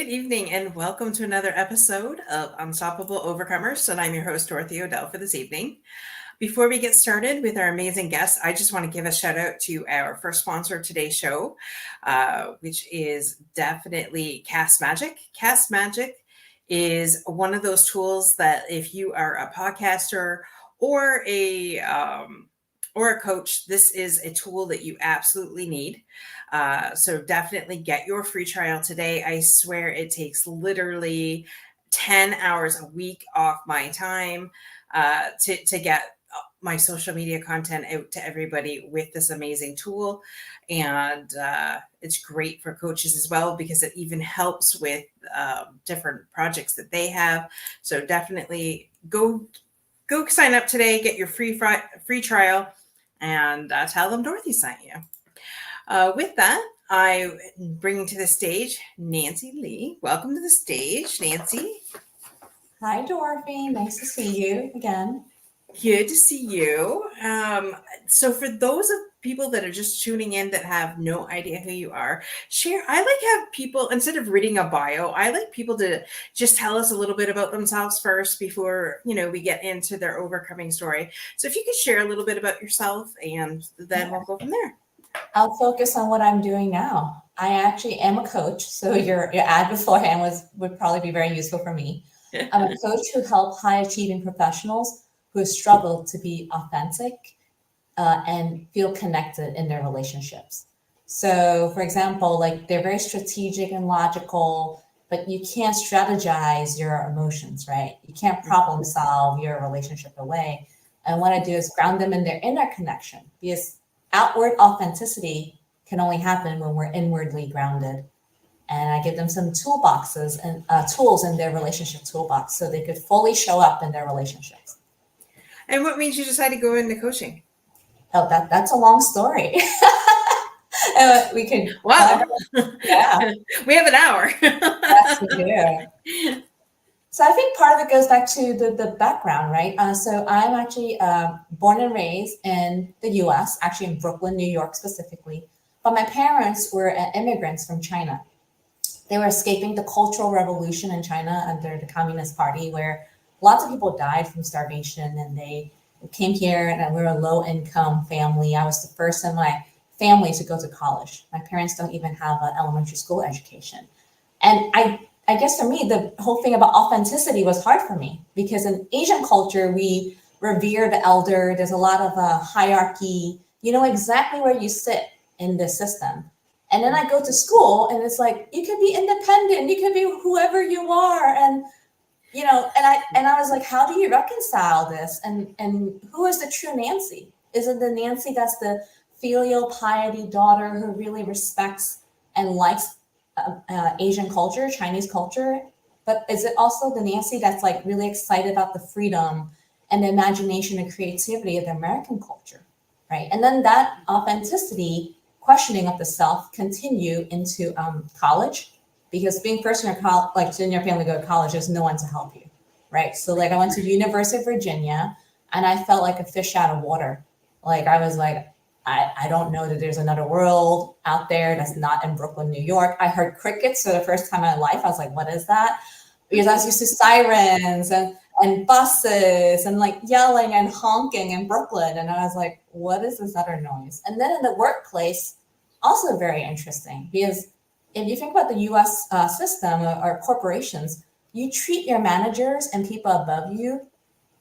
Good evening and welcome to another episode of Unstoppable Overcomers. And I'm your host, Dorothy O'Dell, for this evening. Before we get started with our amazing guests, I just want to give a shout out to our first sponsor of today's show, which is definitely Cast Magic. Cast Magic is one of those tools that if you are a podcaster or a coach, this is a tool that you absolutely need. So definitely get your free trial today. I swear it takes literally 10 hours a week off my time to get my social media content out to everybody with this amazing tool. And it's great for coaches as well because it even helps with different projects that they have. So definitely go sign up today, get your free trial, and tell them Dorothy sent you. With that, I bring to the stage Nancy Lee. Welcome to the stage, Nancy. Hi, Dorothy. Nice to see you again. Good to see you. So for those of people that are just tuning in that have no idea who you are, I like to have people, instead of reading a bio, I like people to just tell us a little bit about themselves first before, we get into their overcoming story. So if you could share a little bit about yourself and then we'll go from there. I'll focus on what I'm doing now. I actually am a coach, so your ad beforehand would probably be very useful for me. I'm a coach who helps high-achieving professionals who struggle to be authentic and feel connected in their relationships. So, for example, they're very strategic and logical, but you can't strategize your emotions, right? You can't problem solve your relationship away. And what I do is ground them in their inner connection, because outward authenticity can only happen when we're inwardly grounded. And I give them some toolboxes and tools in their relationship toolbox so they could fully show up in their relationships. And what made you decide to go into coaching? Oh, that's a long story. We can. Wow. Yeah. We have an hour. Yes, we do. So I think part of it goes back to the background, right? So I'm actually born and raised in the U.S., actually in Brooklyn, New York specifically. But my parents were immigrants from China. They were escaping the Cultural Revolution in China under the Communist Party, where lots of people died from starvation, and they came here, and we were a low-income family. I was the first in my family to go to college. My parents don't even have an elementary school education. And I guess for me, the whole thing about authenticity was hard for me because in Asian culture, we revere the elder. There's a lot of hierarchy. You know exactly where you sit in the system. And then I go to school and it's like, you can be independent. You can be whoever you are. And, and I was like, how do you reconcile this? And who is the true Nancy? Is it the Nancy that's the filial piety daughter who really respects and likes Asian culture, Chinese culture, but is it also the Nancy that's really excited about the freedom and the imagination and creativity of the American culture, right? And then that authenticity, questioning of the self, continue into college, because being first in your family go to college, there's no one to help you, right? So I went to the University of Virginia, and I felt like a fish out of water. I was like, I don't know that there's another world out there that's not in Brooklyn, New York. I heard crickets for the first time in my life. I was like, what is that? Because I was used to sirens and buses and yelling and honking in Brooklyn. And I was like, what is this other noise? And then in the workplace, also very interesting, because if you think about the US system or corporations, you treat your managers and people above you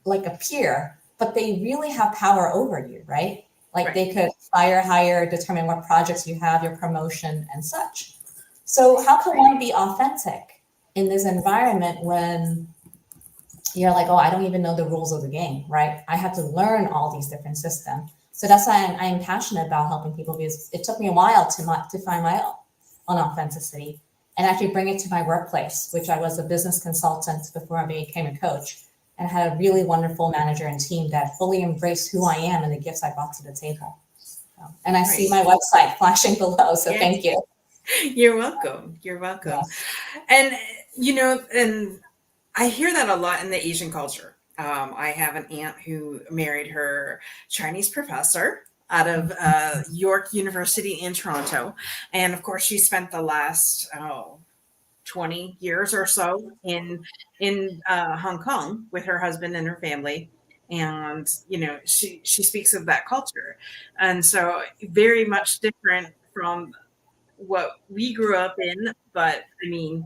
like a peer, but they really have power over you, right? Right. They could fire, hire, determine what projects you have, your promotion and such. So how can one be authentic in this environment when you're like, oh, I don't even know the rules of the game, right? I have to learn all these different systems. So that's why I'm passionate about helping people, because it took me a while to find my own authenticity and actually bring it to my workplace, which I was a business consultant before I became a coach. And I had a really wonderful manager and team that fully embraced who I am and the gifts I brought to the table. And I see my website flashing below, so thank you. You're welcome. You're welcome. Yes. And I hear that a lot in the Asian culture. I have an aunt who married her Chinese professor out of York University in Toronto. And of course, she spent the last 20 years or so in Hong Kong with her husband and her family. And, she speaks of that culture. And so very much different from what we grew up in. But I mean,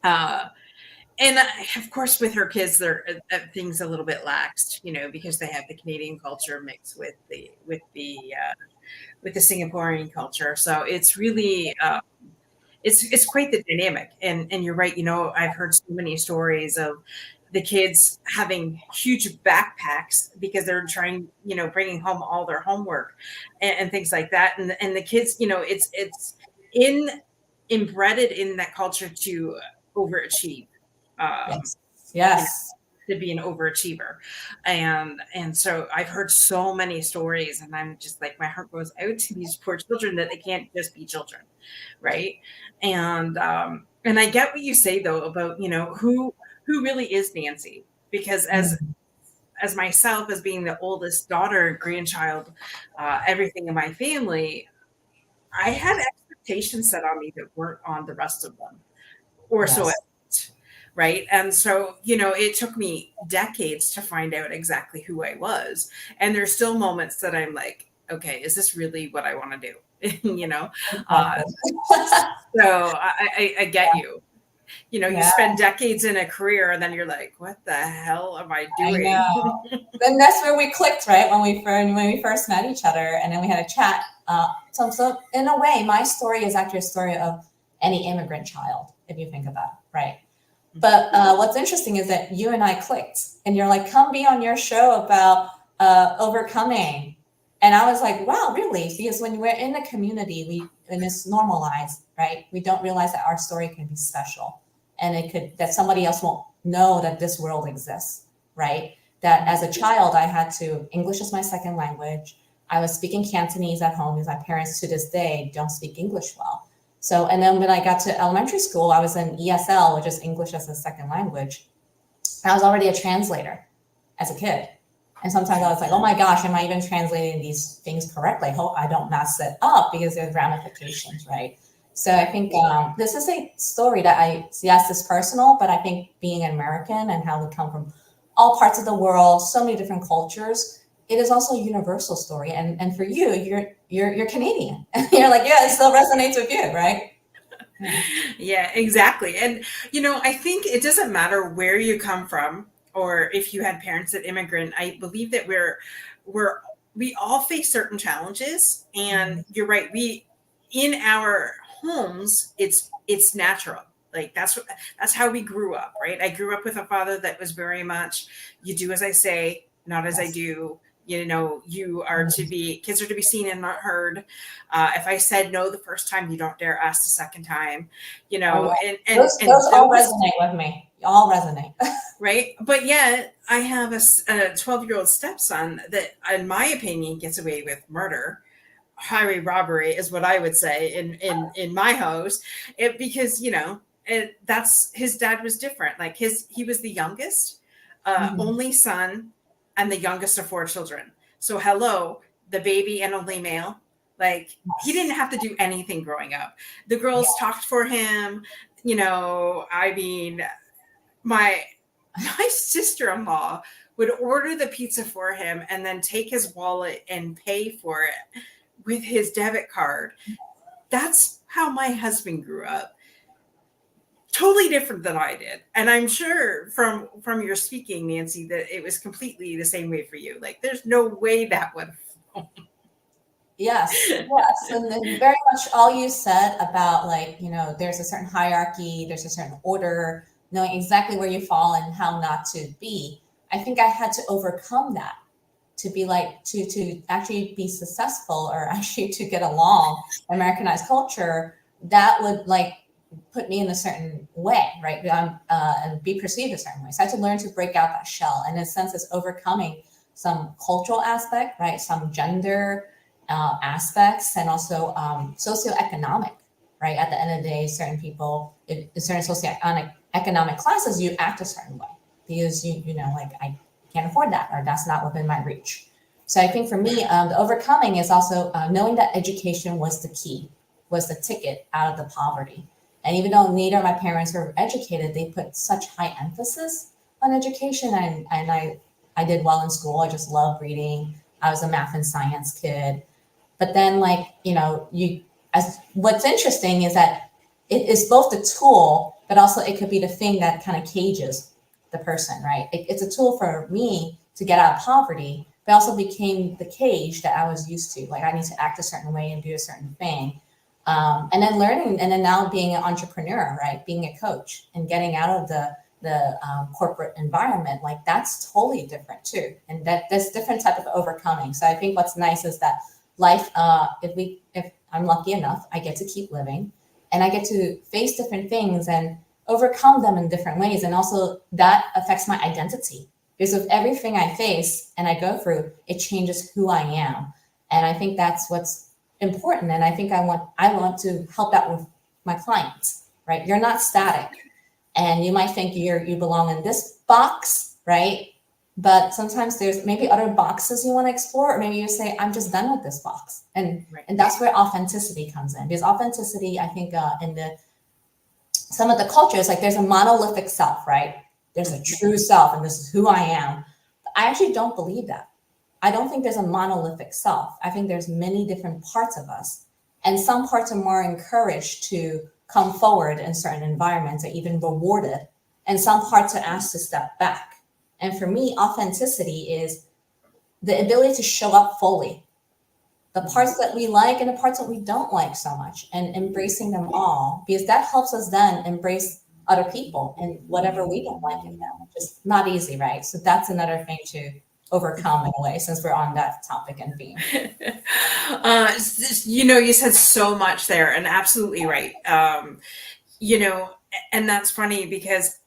uh, and of course, with her kids, there things a little bit laxed, because they have the Canadian culture mixed with the Singaporean culture. So it's really it's quite the dynamic. And you're right. I've heard so many stories of the kids having huge backpacks because they're trying, bringing home all their homework and things like that. And the kids, it's in embedded in that culture to overachieve. Um, Yes. you know, Yes. to be an overachiever. And so I've heard so many stories, and I'm just like, my heart goes out to these poor children that they can't just be children. Right. And I get what you say though about, who really is Nancy, because Mhm. as myself, as being the oldest daughter, grandchild, everything in my family, I had expectations set on me that weren't on the rest of them, or so it Yes. felt, right? And so, it took me decades to find out exactly who I was. And there's still moments that I'm like, okay, is this really what I want to do? Uh, Exactly. so I get you. You Yeah, spend decades in a career and then you're like, what the hell am I I doing? know. Then that's where we clicked, right? When we first met each other, and then we had a chat. So in a way, my story is actually a story of any immigrant child, if you think about it, right? But what's interesting is that you and I clicked, and you're like, "Come be on your show about overcoming," and I was like, "Wow, really?" Because when we're in the community, and it's normalized, right? We don't realize that our story can be special, and that somebody else won't know that this world exists, right? That as a child, I had to English is my second language. I was speaking Cantonese at home because my parents to this day don't speak English well. So, and then when I got to elementary school, I was in ESL, which is English as a second language. I was already a translator as a kid. And sometimes I was like, oh my gosh, am I even translating these things correctly? I hope I don't mess it up because there's ramifications, right? So I think this is a story that yes, it's personal, but I think being an American and how we come from all parts of the world, so many different cultures, it is also a universal story. And for you, you're Canadian. You're like, yeah, it still resonates with you, right? Yeah. Yeah, exactly. And, I think it doesn't matter where you come from or if you had parents that immigrant. I believe that we all face certain challenges. And Mhm. you're right. In our homes, it's natural. Like that's how we grew up, right? I grew up with a father that was very much, you do as I say, not as I Yes. do. Mhm. Kids are to be seen and not heard. If I said no the first time, you don't dare ask the second time, Oh yeah. and Those all those, resonate with me. All resonate. right. But yet I have a 12-year-old stepson that, in my opinion, gets away with murder. Highway robbery is what I would say in my house, because that's his dad was different. Like he was the youngest, Mhm. only son, and the youngest of four children. So hello, the baby and only male. Like he didn't Yes. have to do anything growing up. The girls Yeah. talked for him. I mean, my my sister-in-law would order the pizza for him and then take his wallet and pay for it with his debit card. That's how my husband grew up. Totally different than I did. And I'm sure from your speaking, Nancy, that it was completely the same way for you. Like there's no way that would. Yes. Yes. And then very much all you said about like, there's a certain hierarchy, there's a certain order, knowing exactly where you fall and how not to be. I think I had to overcome that to be like to actually be successful or actually to get along Americanized culture. That would like put me in a certain way, right? And be perceived a certain way. So I had to learn to break out that shell. And in a sense, it's overcoming some cultural aspect, right? Some gender aspects, and also socioeconomic, right? At the end of the day, certain people, in certain socioeconomic classes, you act a certain way because like I can't afford that, or that's not within my reach. So I think for me, the overcoming is also knowing that education was the key, was the ticket out of the poverty. And even though neither of my parents were educated, they put such high emphasis on education. And I did well in school. I just loved reading. I was a math and science kid. But then, like, what's interesting is that it is both the tool, but also it could be the thing that kind of cages the person, right? It's a tool for me to get out of poverty, but also became the cage that I was used to. Like, I need to act a certain way and do a certain thing. And then learning, and then now being an entrepreneur, right? Being a coach and getting out of the corporate environment, like, that's totally different too. And there's different type of overcoming. So I think what's nice is that life, if I'm lucky enough, I get to keep living and I get to face different things and overcome them in different ways. And also that affects my identity, because of everything I face and I go through, it changes who I am. And I think that's what's important. And I think I want to help that with my clients, right? You're not static. And you might think you belong in this box, right? But sometimes there's maybe other boxes you want to explore, or maybe you say, I'm just done with this box. And that's where authenticity comes in. Because authenticity, I think in some of the cultures, like, there's a monolithic self, right? There's a true self, and this is who I am. I actually don't believe that. I don't think there's a monolithic self. I think there's many different parts of us. And some parts are more encouraged to come forward in certain environments, or even rewarded. And some parts are asked to step back. And for me, authenticity is the ability to show up fully. The parts that we like and the parts that we don't like so much, and embracing them all, because that helps us then embrace other people and whatever we don't like in them. Just not easy, right? So that's another thing to overcome in a way, since we're on that topic and theme. You said so much there, and absolutely right. And that's funny because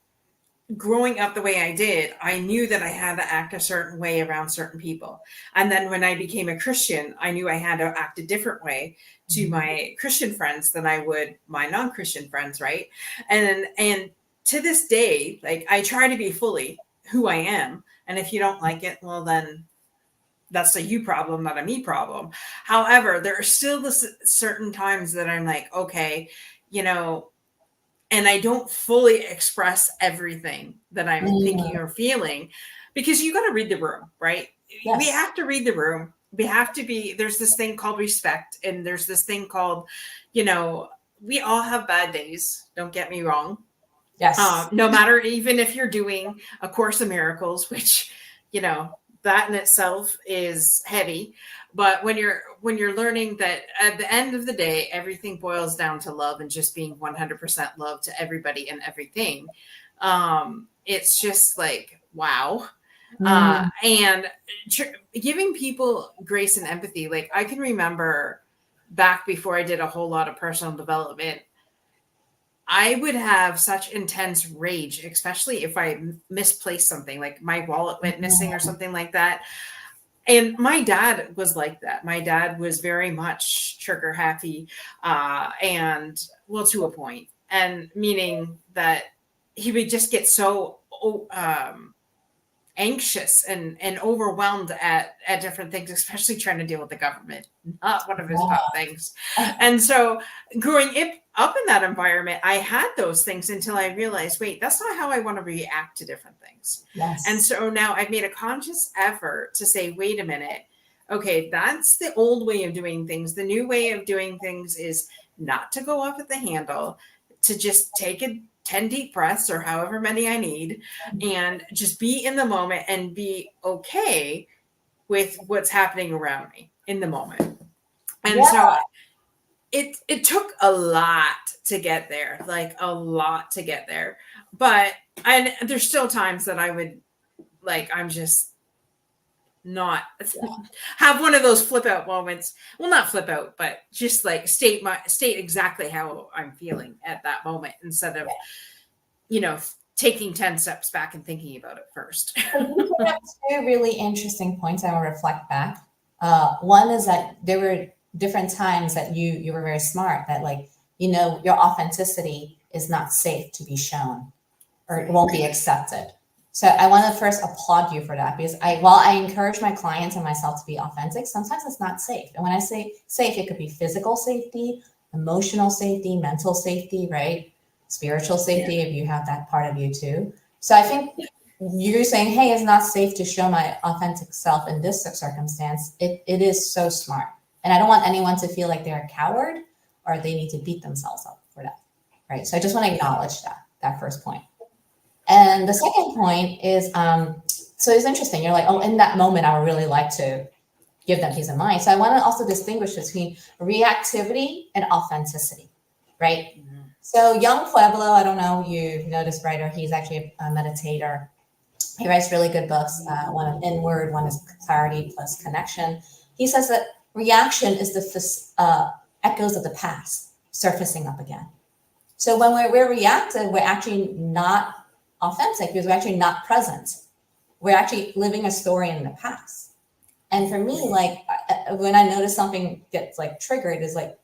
growing up the way I did, I knew that I had to act a certain way around certain people. And then when I became a Christian, I knew I had to act a different way to my Christian friends than I would my non-Christian friends, right? And to this day, like, I try to be fully who I am. And if you don't like it, well, then that's a you problem, not a me problem. However, there are still certain times that I'm like, okay, and I don't fully express everything that I'm thinking or feeling, because you got to read the room, right? Yes. We have to read the room. We have to there's this thing called respect. And there's this thing called, we all have bad days. Don't get me wrong. Yes. No matter, even if you're doing A Course in Miracles, which, that in itself is heavy. But when you're learning that at the end of the day, everything boils down to love and just being 100% love to everybody and everything, it's just like, wow. And giving people grace and empathy. Like, I can remember back before I did a whole lot of personal development, I would have such intense rage, especially if I misplaced something, like my wallet went missing or something like that. And my dad was like that. My dad was very much trigger happy, and, well, to a point, and meaning that he would just get so anxious and overwhelmed at different things, especially trying to deal with the government, not one of his top things. And so growing up in that environment, I had those things until I realized, wait, that's not how I want to react to different things. Yes. And so now I've made a conscious effort to say, wait a minute, okay, that's the old way of doing things. The new way of doing things is not to go off at the handle, to just take 10 deep breaths, or however many I need, and just be in the moment and be okay with what's happening around me in the moment. And so it took a lot to get there, like a lot to get there. But there's still times that I would, like, I'm just not have one of those flip out moments. Well, not flip out, but just like state exactly how I'm feeling at that moment, instead of, taking 10 steps back and thinking about it first. You have two really interesting points I will reflect back. One is that there were different times that you were very smart, that, like, your authenticity is not safe to be shown, or it won't be accepted. So I want to first applaud you for that, because while I encourage my clients and myself to be authentic, sometimes it's not safe. And when I say safe, it could be physical safety, emotional safety, mental safety, right? Spiritual safety, if you have that part of you too. So I think you're saying, hey, it's not safe to show my authentic self in this circumstance. It is so smart. And I don't want anyone to feel like they're a coward or they need to beat themselves up for that, right? So I just want to acknowledge that first point. And the second point is, so it's interesting. You're like, oh, in that moment, I would really like to give them peace of mind. So I want to also distinguish between reactivity and authenticity, right? Mm-hmm. So young Pueblo, I don't know, you know this writer, he's actually a meditator. He writes really good books. One is Inward, one is Clarity plus Connection. He says that reaction is the echoes of the past surfacing up again. So when we're reactive, we're actually not authentic because we're actually not present. We're actually living a story in the past. And for me, like when I notice something gets like triggered, is like,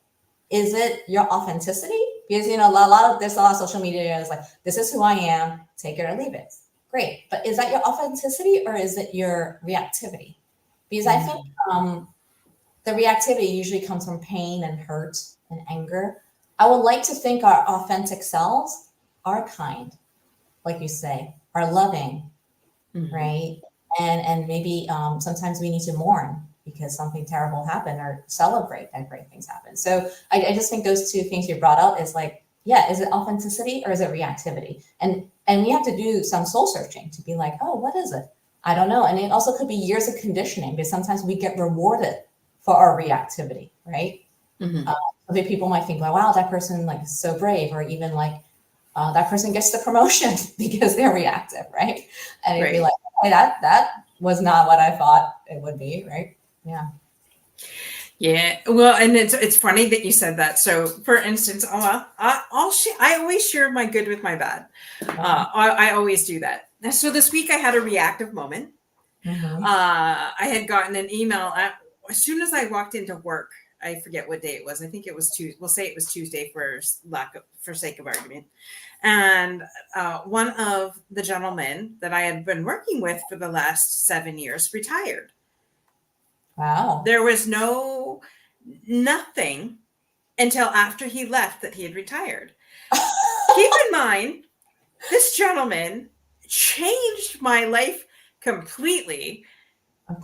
is it your authenticity? Because there's a lot of social media is like, this is who I am, take it or leave it. Great, but is that your authenticity or is it your reactivity? Because I think the reactivity usually comes from pain and hurt and anger. I would like to think our authentic selves are kind, like you say, are loving, right? And maybe sometimes we need to mourn because something terrible happened or celebrate that great things happen. So I just think those two things you brought up is like, yeah, is it authenticity or is it reactivity? And we have to do some soul searching to be like, oh, what is it? I don't know. And it also could be years of conditioning because sometimes we get rewarded for our reactivity, right? People might think, like, wow, that person like is so brave, or even like that person gets the promotion because they're reactive, right? And it'd be like, hey, that was not what I thought it would be, right? Yeah. Yeah. Well, and it's funny that you said that. So, for instance, I always share my good with my bad. I always do that. So this week I had a reactive moment. I had gotten an email as soon as I walked into work. I forget what day it was. I think it was Tuesday. We'll say it was Tuesday for sake of argument. And one of the gentlemen that I had been working with for the last 7 years retired. Wow. There was nothing until after he left that he had retired. Keep in mind, this gentleman changed my life completely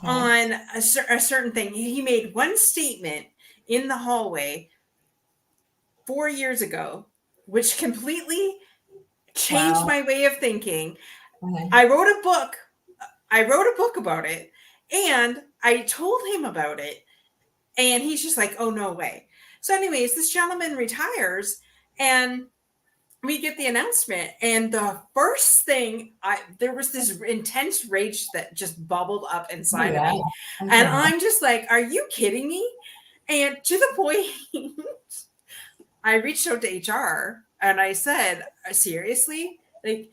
on a certain thing. He made one statement in the hallway 4 years ago, which completely changed my way of thinking. I wrote a book about it, and I told him about it, and he's just like, oh, no way. So anyways, this gentleman retires, and we get the announcement, and the first thing, there was this intense rage that just bubbled up inside of me. And I'm just like, are you kidding me? And to the point, I reached out to HR and I said, seriously? Like,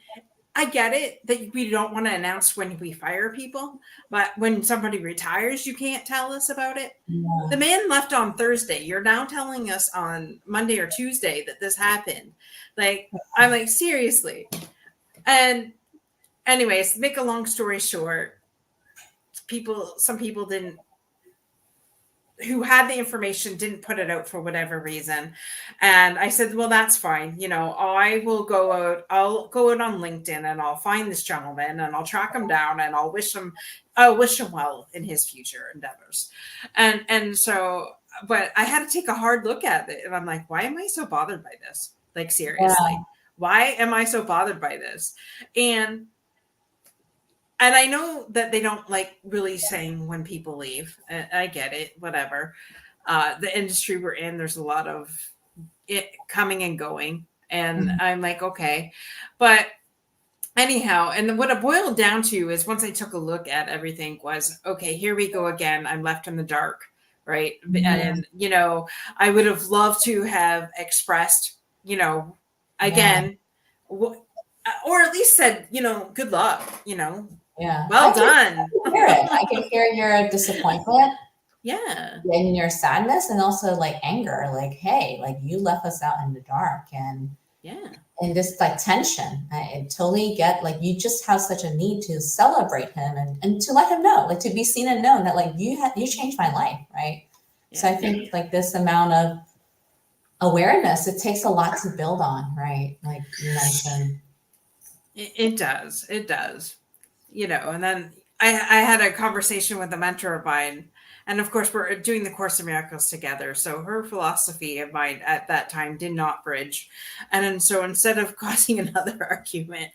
I get it that we don't want to announce when we fire people, but when somebody retires, you can't tell us about it. Yeah. The man left on Thursday. You're now telling us on Monday or Tuesday that this happened. Like, I'm like, seriously. And anyways, make a long story short, some people who had the information didn't put it out for whatever reason. And I said, well, that's fine. I'll go out on LinkedIn and I'll find this gentleman and I'll track him down and I'll wish him well in his future endeavors. And so, but I had to take a hard look at it. And I'm like, why am I so bothered by this? Like, seriously, why am I so bothered by this? And I know that they don't like really saying when people leave. I get it, whatever. The industry we're in, there's a lot of it coming and going. And I'm like, okay. But anyhow, and what it boiled down to is once I took a look at everything was, okay, here we go again. I'm left in the dark, right? And, I would have loved to have expressed, again, or at least said, good luck, Yeah. Well done. I can hear your disappointment. Yeah. And your sadness and also like anger. Like, hey, like you left us out in the dark and and this like tension. I totally get like you just have such a need to celebrate him and to let him know, like to be seen and known that like you changed my life, right? Yeah. So I think like this amount of awareness, it takes a lot to build on, right? Like you mentioned. It does. It does. And then I had a conversation with a mentor of mine, and of course we're doing the Course of Miracles together. So her philosophy of mine at that time did not bridge, and then so instead of causing another argument,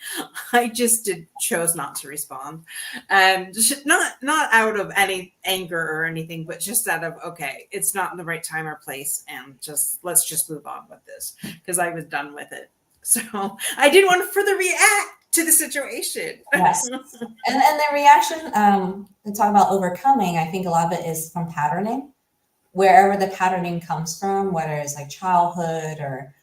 I just chose not to respond, and not out of any anger or anything, but just out of okay, it's not in the right time or place, and let's just move on with this because I was done with it. So I didn't want to further react to the situation. Yes. And the reaction, to talk about overcoming, I think a lot of it is from patterning, wherever the patterning comes from, whether it's like childhood or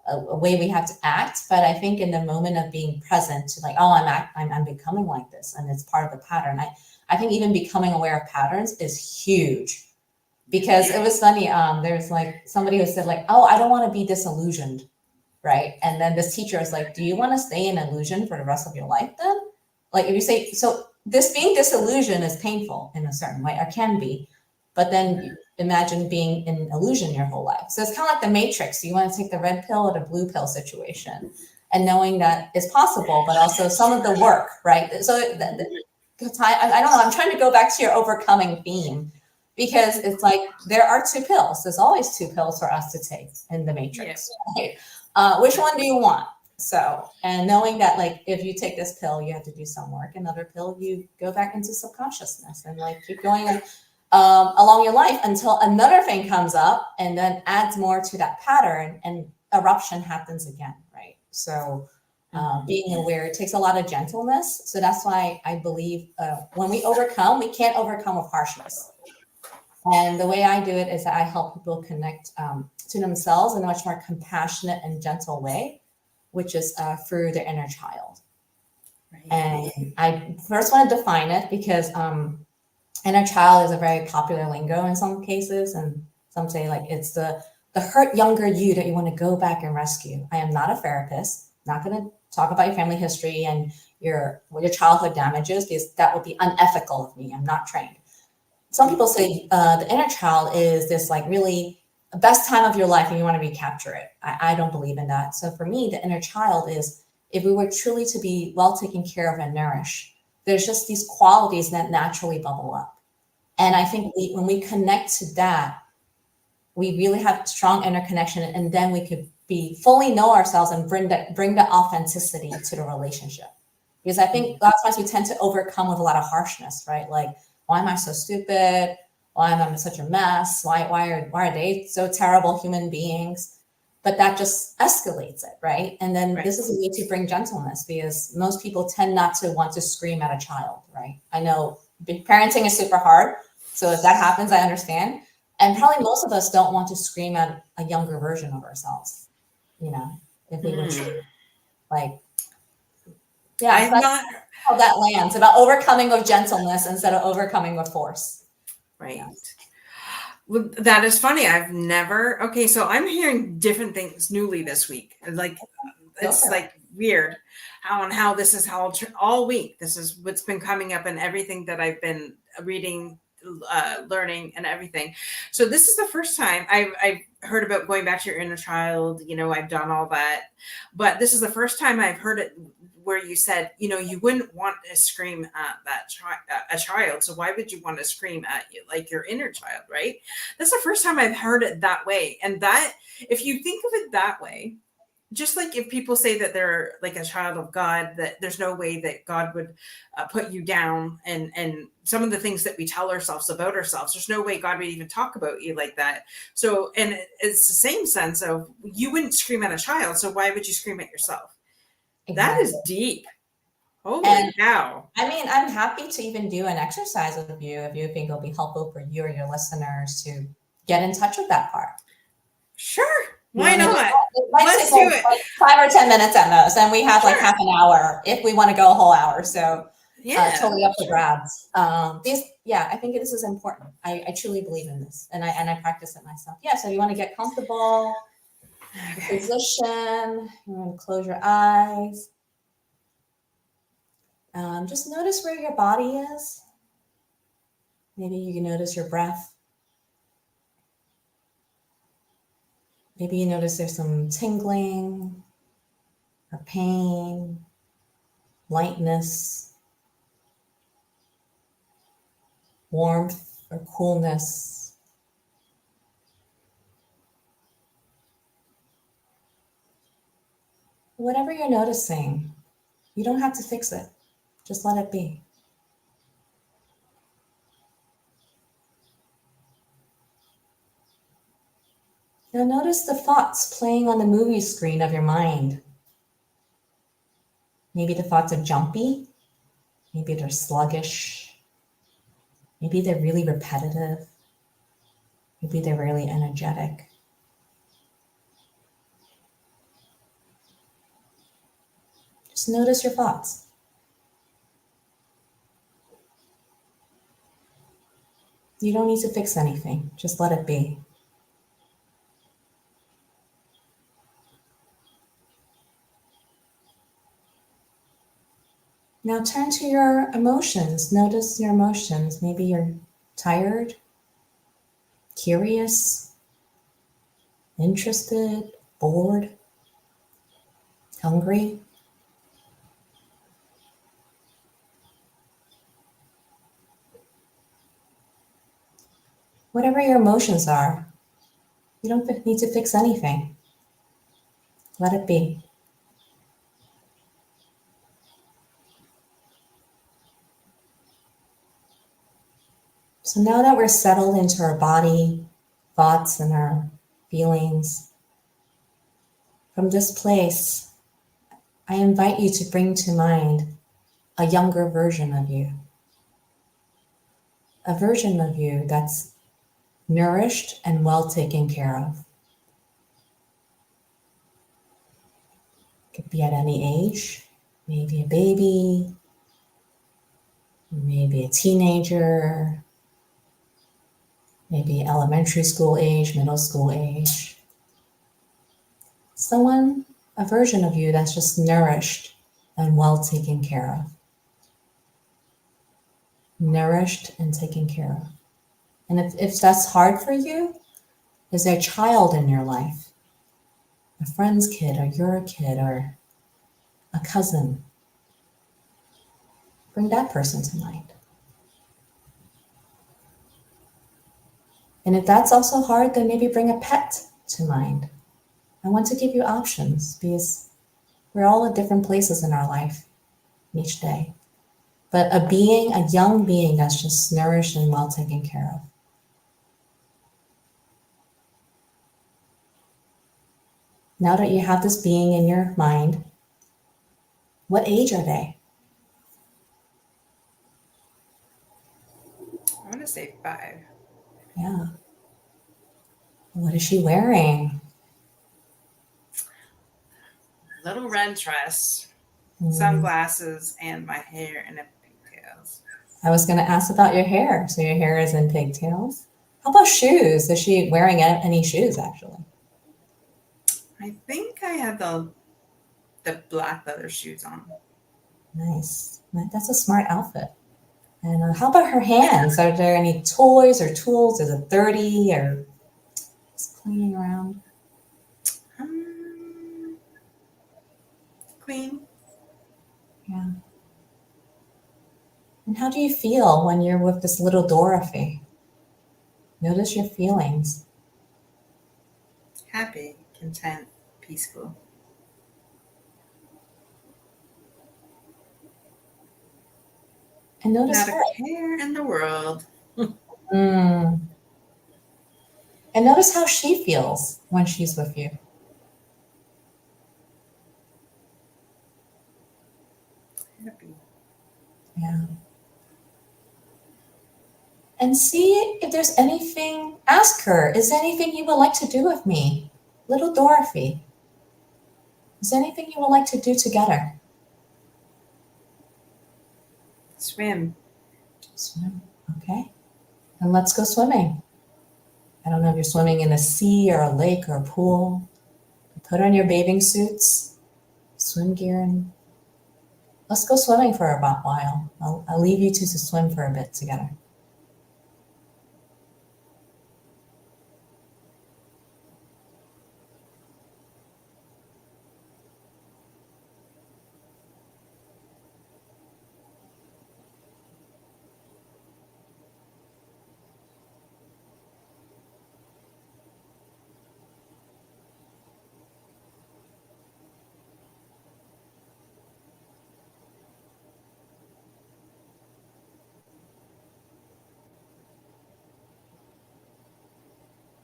a way we have to act. But I think in the moment of being present to like, oh, I'm becoming like this, and it's part of the pattern. I think even becoming aware of patterns is huge, because it was funny. There's like somebody who said like, oh, I don't want to be disillusioned. Right. And then this teacher is like, do you want to stay in illusion for the rest of your life then? Like if you say, so this being disillusioned is painful in a certain way, or can be, but then you imagine being in illusion your whole life. So it's kind of like the Matrix. Do you want to take the red pill or the blue pill situation? And knowing that it's possible, but also some of the work, right? So I don't know, I'm trying to go back to your overcoming theme, because it's like there are two pills. There's always two pills for us to take in the Matrix. Yeah. Right? Which one do you want? So, and knowing that like if you take this pill, you have to do some work. Another pill, you go back into subconsciousness and like keep going along your life until another thing comes up and then adds more to that pattern, and eruption happens again, right? So being aware, it takes a lot of gentleness. So that's why I believe when we overcome, we can't overcome with harshness. And the way I do it is that I help people connect to themselves in a much more compassionate and gentle way, which is through their inner child. Right. And I first want to define it, because inner child is a very popular lingo in some cases. And some say like it's the hurt younger you that you want to go back and rescue. I am not a therapist, not going to talk about your family history and what your childhood damages, because that would be unethical of me. I'm not trained. Some people say the inner child is this like really best time of your life and you want to recapture it. I don't believe in that. So for me, the inner child is, if we were truly to be well taken care of and nourished, there's just these qualities that naturally bubble up. And I think when we connect to that, we really have strong interconnection, and then we could be fully know ourselves and bring the authenticity to the relationship. Because I think a lot of times we tend to overcome with a lot of harshness, right? Like, why am I so stupid? Why am I such a mess? Why are they so terrible human beings? But that just escalates it, right? And then This is a way to bring gentleness, because most people tend not to want to scream at a child, right? I know parenting is super hard. So if that happens, I understand. And probably most of us don't want to scream at a younger version of ourselves, if we were true. Like, yeah, I'm not how that lands, about overcoming with gentleness instead of overcoming with force. Right. Yes. Well, that is funny. I've never. Okay, so I'm hearing different things newly this week. Like, it's like weird how this is how all week. This is what's been coming up in everything that I've been reading, learning, and everything. So this is the first time I've heard about going back to your inner child. I've done all that, but this is the first time I've heard it where you said, you wouldn't want to scream at a child. So why would you want to scream at like your inner child, right? That's the first time I've heard it that way. And that, if you think of it that way, just like if people say that they're like a child of God, that there's no way that God would put you down, and some of the things that we tell ourselves about ourselves, there's no way God would even talk about you like that. So, and it's the same sense of, you wouldn't scream at a child, so why would you scream at yourself? Exactly. That is deep. Holy cow. I mean, I'm happy to even do an exercise with you if you think it'll be helpful for you or your listeners to get in touch with that part. Sure. Why not? Let's do it. Like 5 or 10 minutes at most. And we have like half an hour if we want to go a whole hour. So totally up for grabs. I think this is important. I truly believe in this, and I practice it myself. Yeah. So you want to get comfortable. Okay. Position. You want to close your eyes. Just notice where your body is. Maybe you can notice your breath. Maybe you notice there's some tingling or pain, lightness, warmth or coolness. Whatever you're noticing, you don't have to fix it. Just let it be. Now notice the thoughts playing on the movie screen of your mind. Maybe the thoughts are jumpy. Maybe they're sluggish. Maybe they're really repetitive. Maybe they're really energetic. Just notice your thoughts. You don't need to fix anything. Just let it be. Now turn to your emotions. Notice your emotions. Maybe you're tired, curious, interested, bored, hungry. Whatever your emotions are, you don't need to fix anything. Let it be. So now that we're settled into our body, thoughts, and our feelings, from this place, I invite you to bring to mind a younger version of you. A version of you that's nourished and well taken care of. Could be at any age, maybe a baby, maybe a teenager, maybe elementary school age, middle school age. Someone, a version of you that's just nourished and well taken care of. Nourished and taken care of. And if that's hard for you, is there a child in your life? A friend's kid or your kid or a cousin? Bring that person to mind. And if that's also hard, then maybe bring a pet to mind. I want to give you options because we're all at different places in our life each day. But a young being that's just nourished and well taken care of. Now that you have this being in your mind, what age are they? I want to say 5. Yeah. What is she wearing? Little red dress, sunglasses, and my hair in a pigtails. I was going to ask about your hair. So your hair is in pigtails. How about shoes? Is she wearing any shoes, actually? I think I have the black leather shoes on. Nice. That's a smart outfit. And how about her hands? Are there any toys or tools? Is it dirty or just cleaning around? Clean. Yeah. And how do you feel when you're with this little Dorothy? Notice your feelings. Happy, content, peaceful. And notice Not her. a care in the world. And notice how she feels when she's with you. Happy. Yeah. And see if there's anything, ask her, is there anything you would like to do with me? Little Dorothy, is there anything you would like to do together? Swim. Swim, okay. And let's go swimming. I don't know if you're swimming in a sea or a lake or a pool. Put on your bathing suits, swim gear, and let's go swimming for a while. I'll leave you two to swim for a bit together.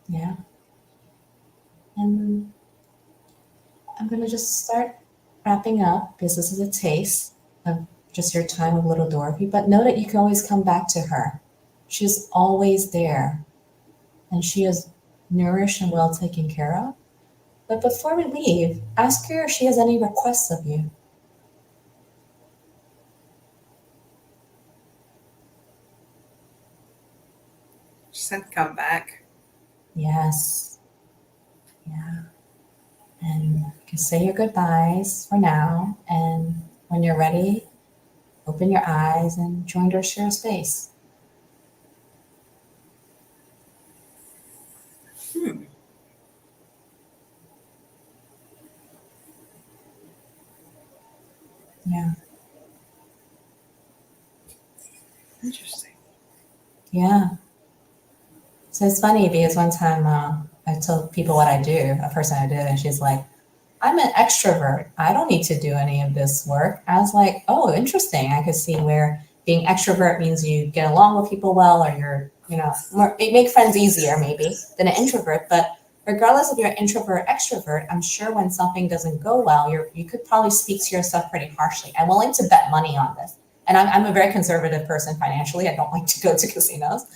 Yeah. And I'm going to just start wrapping up because this is a taste of just your time with little Dorothy. But know that you can always come back to her. She's always there, and she is nourished and well taken care of. But before we leave, ask her if she has any requests of you. She said, come back. Yes. Yeah. And you can say your goodbyes for now. And when you're ready, open your eyes and join our share space. Yeah. Interesting. Yeah. So it's funny because one time I told people what I do, a person I did, and she's like, I'm an extrovert. I don't need to do any of this work. I was like, oh, interesting. I could see where being extrovert means you get along with people well, or you're, more, it make friends easier maybe than an introvert. But regardless if you're an introvert or extrovert, I'm sure when something doesn't go well, you could probably speak to yourself pretty harshly. I'm willing to bet money on this. And I'm a very conservative person financially. I don't like to go to casinos.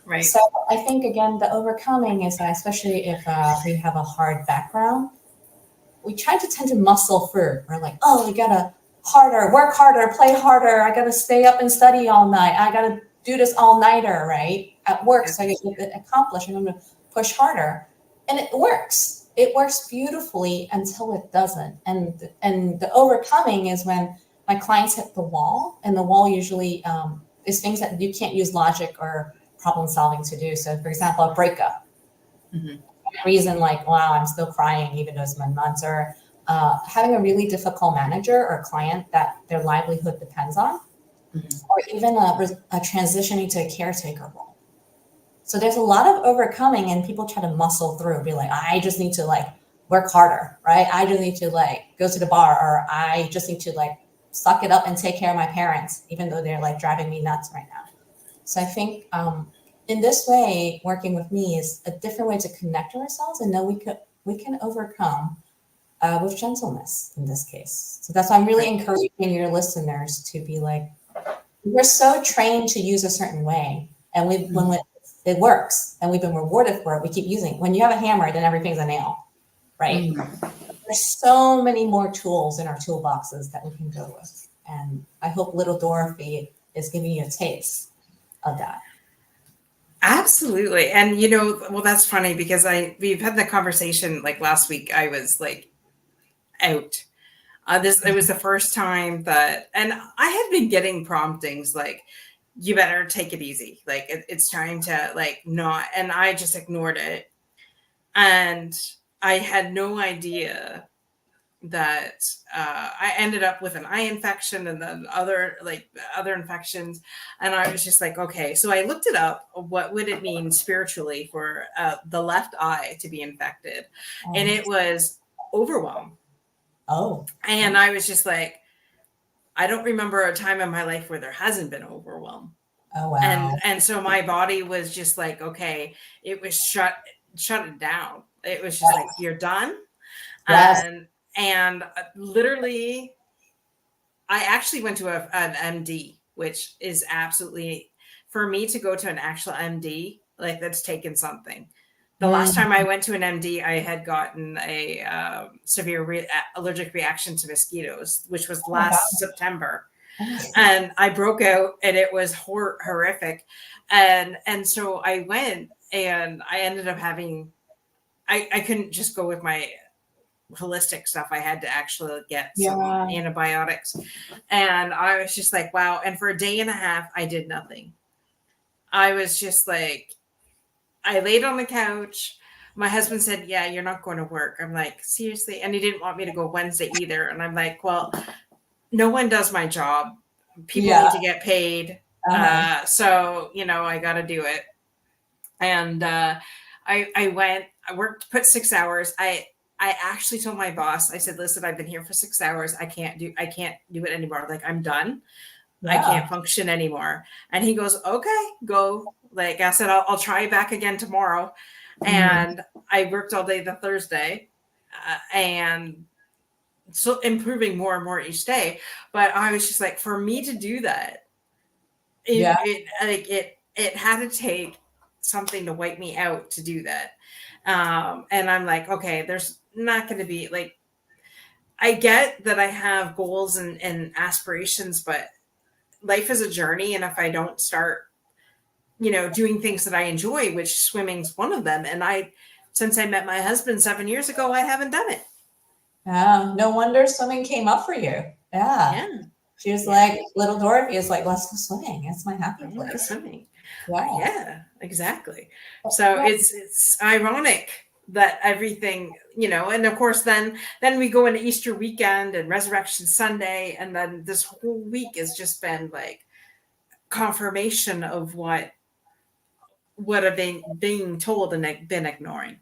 Right. So I think, again, the overcoming is that, especially if we have a hard background, we try to tend to muscle through. We're like, oh, we gotta work harder, play harder. I gotta stay up and study all night. I gotta do this all nighter, right? At work, so I get it accomplished. I'm gonna push harder, and it works. It works beautifully until it doesn't. And the overcoming is when my clients hit the wall, and the wall usually is things that you can't use logic or problem solving to do. So, for example, a breakup. Mm-hmm. Reason like, wow, I'm still crying even though it's been months, or having a really difficult manager or client that their livelihood depends on, or even a transitioning to a caretaker role. So there's a lot of overcoming, and people try to muscle through, be like, I just need to work harder, right? I just need to go to the bar, or I just need to suck it up and take care of my parents, even though they're driving me nuts right now. So I think in this way, working with me is a different way to connect to ourselves and know we can overcome with gentleness in this case. So that's why I'm really encouraging your listeners to be like, we're so trained to use a certain way, and when it works and we've been rewarded for it, we keep using it. When you have a hammer, then everything's a nail, right? There's so many more tools in our toolboxes that we can go with. And I hope little Dorothy is giving you a taste of that. Absolutely. And well, that's funny because we've had the conversation last week. I was out. It was the first time that, and I had been getting promptings you better take it easy. It's time to not, and I just ignored it. And I had no idea that I ended up with an eye infection and then other infections. And I was just like, okay. So I looked it up. What would it mean spiritually for the left eye to be infected? And it was overwhelm. Oh. And I was just like, I don't remember a time in my life where there hasn't been overwhelm. Oh, wow. And so my body was just like, okay, it was shut it down. It was just like, you're done. Yes. And literally, I actually went to an MD, which is absolutely, for me to go to an actual MD, that's taken something. The last time I went to an MD, I had gotten a severe allergic reaction to mosquitoes, which was last September. And I broke out, and it was horrific. And so I went, and I ended up having, I couldn't just go with my holistic stuff. I had to actually get some antibiotics. And I was just like, wow. And for a day and a half, I did nothing. I was just like, I laid on the couch. My husband said, yeah, you're not going to work. I'm like, seriously? And he didn't want me to go Wednesday either. And I'm like, well, no one does my job. People need to get paid. So, I got to do it. And I went, I worked, put 6 hours. I actually told my boss, I said, listen, I've been here for 6 hours. I can't do it anymore. I'm done. I can't function anymore. And he goes, okay, go. I said, I'll try back again tomorrow. And I worked all day the Thursday, and so improving more and more each day. But I was just like, for me to do that, it had to take something to wipe me out to do that. And I'm like, okay, there's not going to be like, I get that I have goals and aspirations, but life is a journey. And if I don't start, doing things that I enjoy, which swimming's one of them. And since I met my husband 7 years ago, I haven't done it. No wonder swimming came up for you. Yeah. She was like, little Dorothy is like, let's go swimming. It's my happy place. Swimming. Yeah. Yeah, exactly. So it's ironic that everything, and of course then we go into Easter weekend and Resurrection Sunday, and then this whole week has just been like confirmation of what I've been being told and been ignoring.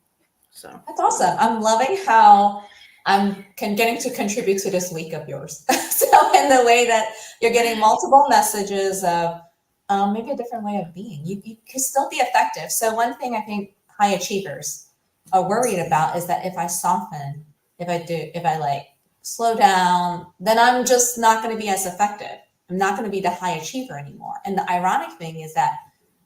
So that's awesome. I'm loving how I'm getting to contribute to this week of yours. So in the way that you're getting multiple messages of maybe a different way of being, you can still be effective. So one thing I think high achievers are worried about is that if I soften, if I like slow down, then I'm just not going to be as effective. I'm not going to be the high achiever anymore. And the ironic thing is that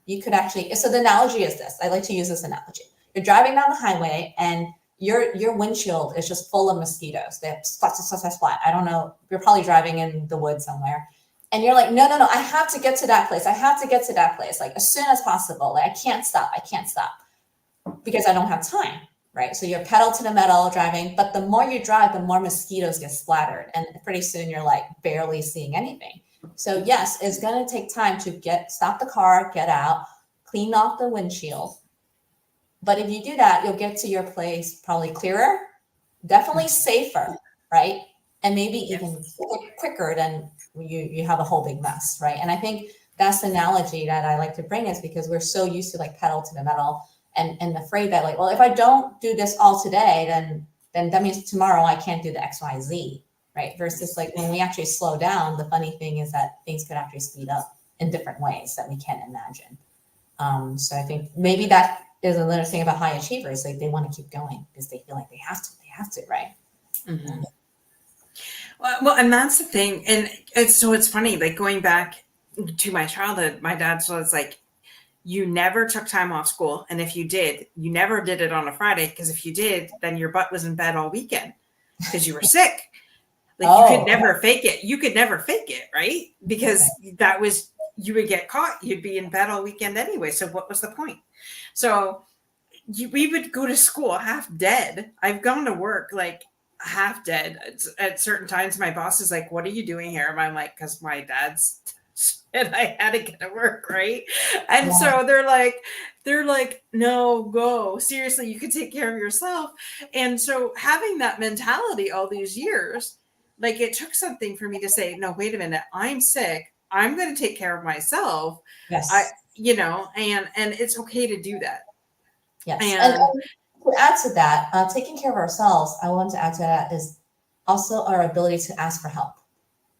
you could actually, so the analogy is this, I like to use this analogy. You're driving down the highway and your windshield is just full of mosquitoes. They have splat. I don't know. You're probably driving in the woods somewhere. And you're like, no, I have to get to that place. I have to get to that place, like as soon as possible. Like I can't stop because I don't have time, right? So you're pedal to the metal driving, but the more you drive, the more mosquitoes get splattered. And pretty soon you're like barely seeing anything. So yes, it's going to take time to stop the car, get out, clean off the windshield. But if you do that, you'll get to your place probably clearer, definitely safer, right? And maybe even quicker than you have a whole big mess, right? And I think that's the analogy that I like to bring is because we're so used to like pedal to the metal and afraid that like, well, if I don't do this all today, then that means tomorrow I can't do the X, Y, Z, right? Versus like when we actually slow down, the funny thing is that things could actually speed up in different ways that we can't imagine. So I think maybe that is another thing about high achievers. Like they want to keep going because they feel like they have to, right? Mm-hmm. Well, and that's the thing. And it's funny, like going back to my childhood, my dad was like, you never took time off school. And if you did, you never did it on a Friday. Because if you did, then your butt was in bed all weekend because you were sick. Like you could never fake it. You could never fake it, right? Because you would get caught. You'd be in bed all weekend anyway. So what was the point? So we would go to school half dead. I've gone to work like half dead at certain times. My boss is like, what are you doing here? And I'm like, because my dad's and I had to get to work, right? And so they're like, no, go. Seriously, you could take care of yourself. And so having that mentality all these years, like it took something for me to say, no, wait a minute, I'm sick. I'm going to take care of myself. Yes. And it's okay to do that. Yes. And to add to that, taking care of ourselves, I want to add to that is also our ability to ask for help.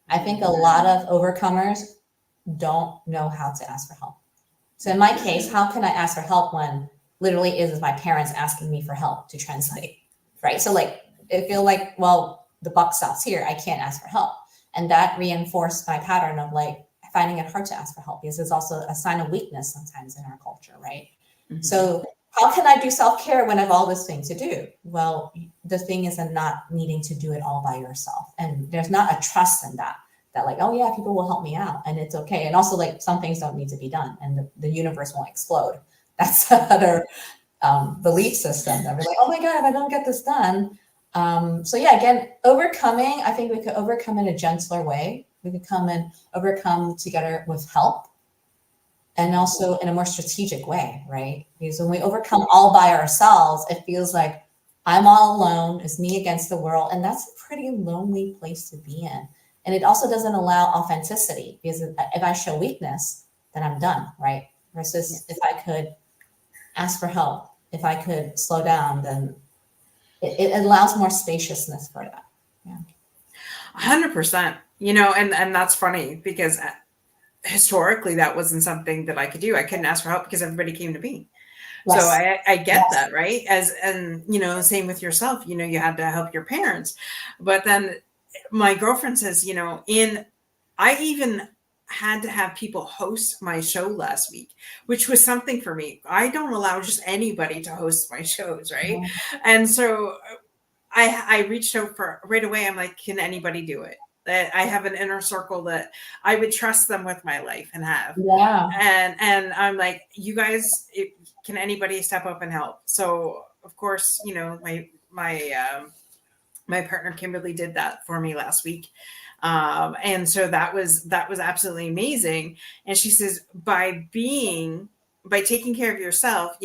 I think a lot of overcomers don't know how to ask for help. So in my case, how can I ask for help when literally it is my parents asking me for help to translate, right? So like, it feel like, well, the buck stops here. I can't ask for help. And that reinforced my pattern of like finding it hard to ask for help because it's also a sign of weakness sometimes in our culture, right? Mm-hmm. So how can I do self-care when I have all this thing to do? Well, the thing is I'm not needing to do it all by yourself. And there's not a trust in that like, oh yeah, people will help me out and it's okay. And also like some things don't need to be done and the universe won't explode. That's another belief system that we're like, oh my God, if I don't get this done. So yeah, again, overcoming, I think we could overcome in a gentler way. We could come and overcome together with help and also in a more strategic way, right? Because when we overcome all by ourselves, it feels like I'm all alone, it's me against the world. And that's a pretty lonely place to be in. And it also doesn't allow authenticity because if I show weakness, then I'm done, right? Versus if I could ask for help, if I could slow down, then it allows more spaciousness for that. Yeah. 100%, and that's funny because historically that wasn't something that I could do. I couldn't ask for help because everybody came to me. So Yes. I get Yes. that, right? And same with yourself, you had to help your parents. But then my girlfriend says, I even had to have people host my show last week, which was something for me. I don't allow just anybody to host my shows, right? Mhm. And so I reached out for right away. I'm like, can anybody do it? That I have an inner circle that I would trust them with my life and have. Yeah. And I'm like, you guys, can anybody step up and help? So of course, my partner Kimberly did that for me last week. And so that was absolutely amazing. And she says, by taking care of yourself,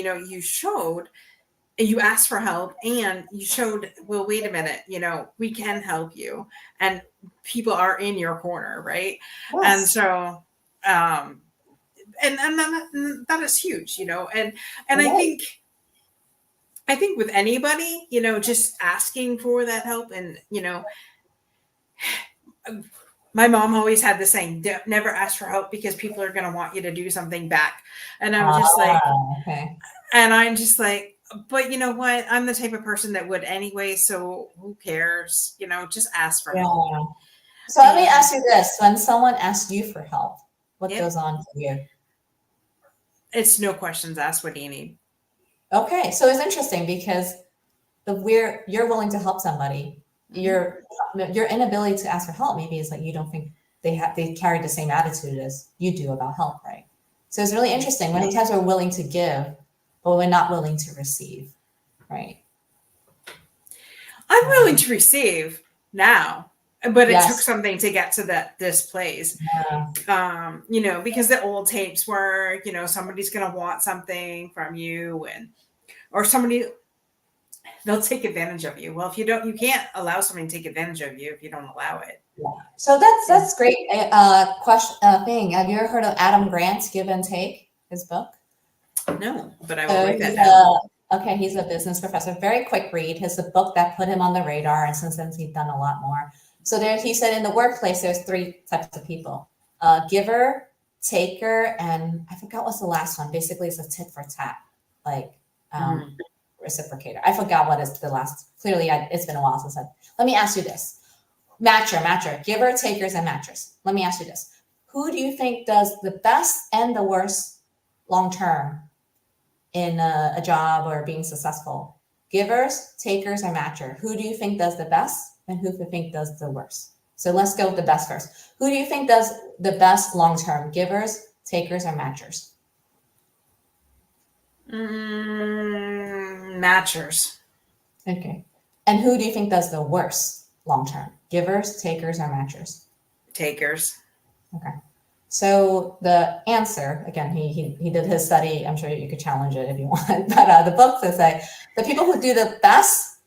you asked for help and you showed, well, wait a minute, we can help you, and people are in your corner, right? And Yes. so that is huge, and Right. I think with anybody, just asking for that help. And my mom always had the saying, never ask for help because people are going to want you to do something back. And I'm just like, Okay. and I'm just like, but you know what? I'm the type of person that would anyway. So who cares? Just ask for help. Yeah. So let me And ask you this. When someone asks you for help, what yep, goes on for you? it's no questions asked. What do you need? Okay. So it's interesting because you're willing to help somebody. Mhm. Your inability to ask for help maybe is that you don't think they carry the same attitude as you do about help, right? So it's really interesting. Many times we're willing to give, but we're not willing to receive, right? I'm willing to receive now, but it took Yes. something to get to this place. Yeah. Because the old tapes were, somebody's going to want something from you, or somebody, they'll take advantage of you. Well, if you can't allow somebody to take advantage of you if you don't allow it. Yeah. So that's Yeah. that's great. Question thing. Have you ever heard of Adam Grant's Give and Take? His book. No, but I will So write that down. he's a business professor. Very quick read. His a book that put him on the radar, and since then he's done a lot more. So he said in the workplace there's three types of people: giver, taker, and I forgot what's the last one. Basically, it's a tit for tat, like Mhm. reciprocator. I forgot what is the last. Clearly, it's been a while since I. Let me ask you this: matcher, giver, takers, and matchers. Let me ask you this: who do you think does the best and the worst long term in a job or being successful? Givers, takers, or matcher? Who do you think does the best and who do you think does the worst? So let's go with the best first. Who do you think does the best long term? Givers, takers, or matchers? Matchers. Okay. And who do you think does the worst long term? Givers, takers, or matchers? Takers. Okay. So the answer, again, he did his study. I'm sure you could challenge it if you want, but the book says that the people who do the best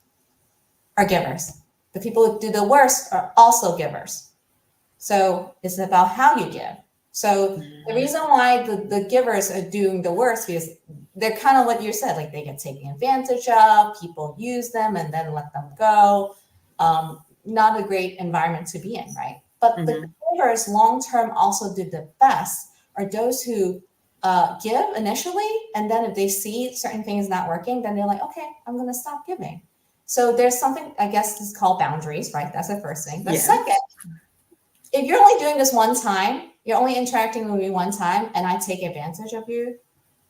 are givers. The people who do the worst are also givers. So it's about how you give. So the reason why the givers are doing the worst is they're kind of what you said, like they get taken advantage of, people use them and then let them go. Not a great environment to be in, right? But the givers long term also do the best are those who give initially, and then if they see certain things not working, then they're like, okay, I'm going to stop giving. So there's something, I guess, is called boundaries, right? That's the first thing. The second, if you're only doing this one time, you're only interacting with me one time, and I take advantage of you,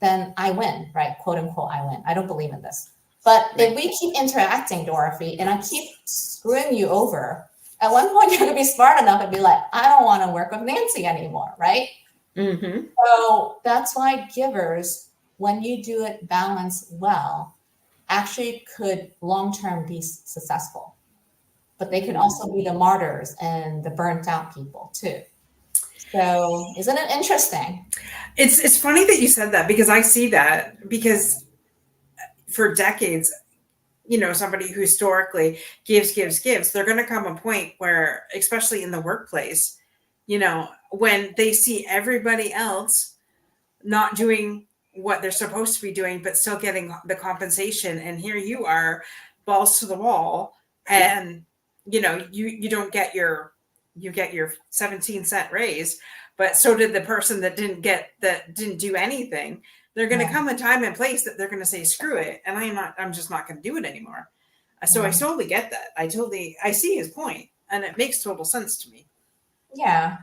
then I win, right? Quote unquote, I win. I don't believe in this. But if we keep interacting, Dorothy, and I keep screwing you over, at one point you're going to be smart enough and be like, I don't want to work with Nancy anymore, right? Mm-hmm. So that's why givers, when you do it balanced well, actually could long-term be successful. But they can also be the martyrs and the burnt out people too. So isn't it interesting? It's funny that you said that, because I see that, because for decades, somebody who historically gives, they're going to come a point where, especially in the workplace, when they see everybody else not doing what they're supposed to be doing, but still getting the compensation. And here you are, balls to the wall, and you don't get you get your 17-cent raise, but so did the person that didn't do anything. They're going to come a time and place that they're going to say, screw it. And I'm just not going to do it anymore. So I totally get that. I see his point, and it makes total sense to me. Yeah.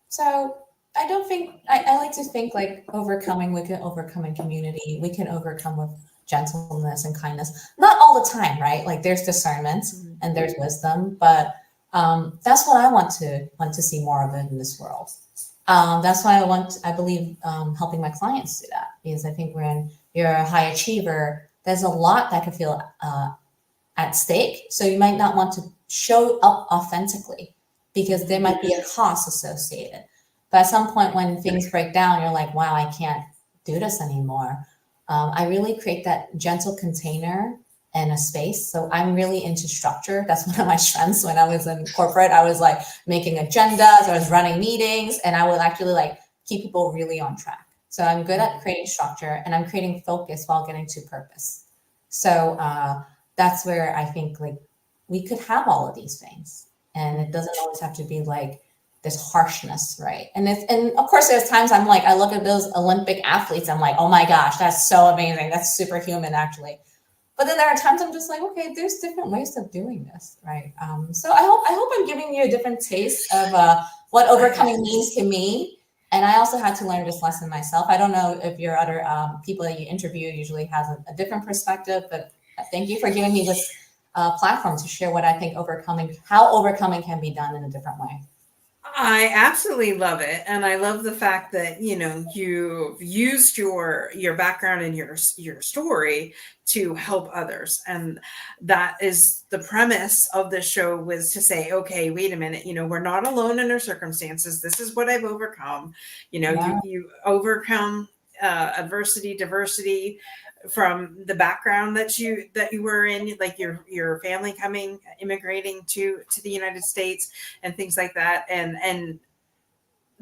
So I don't think, I like to think like overcoming, we can overcome in community. We can overcome with gentleness and kindness. Not all the time, right? Like there's discernment and there's wisdom, but that's what I want to see more of it in this world. That's why I believe helping my clients do that, because I think when you're a high achiever, there's a lot that could feel at stake. So you might not want to show up authentically because there might be a cost associated. But at some point when things break down, you're like, wow, I can't do this anymore. I really create that gentle container and a space. So I'm really into structure. That's one of my strengths. When I was in corporate, I was like making agendas, I was running meetings, and I would actually like keep people really on track. So I'm good at creating structure, and I'm creating focus while getting to purpose. So that's where I think like we could have all of these things, and it doesn't always have to be like this harshness, right? And of course there's times I'm like, I look at those Olympic athletes, I'm like, oh my gosh, that's so amazing. That's superhuman actually. But then there are times I'm just like, okay, there's different ways of doing this, right? So I hope I'm giving you a different taste of what overcoming means to me. And I also had to learn this lesson myself. I don't know if your other people that you interview usually has a different perspective, but thank you for giving me this platform to share what I think how overcoming can be done in a different way. I absolutely love it, and I love the fact that you've used your background and your story to help others, and that is the premise of the show, was to say, okay, wait a minute, we're not alone in our circumstances. This is what I've overcome. You overcome adversity, diversity, from the background that you were in, like your family immigrating to the United States and things like that, and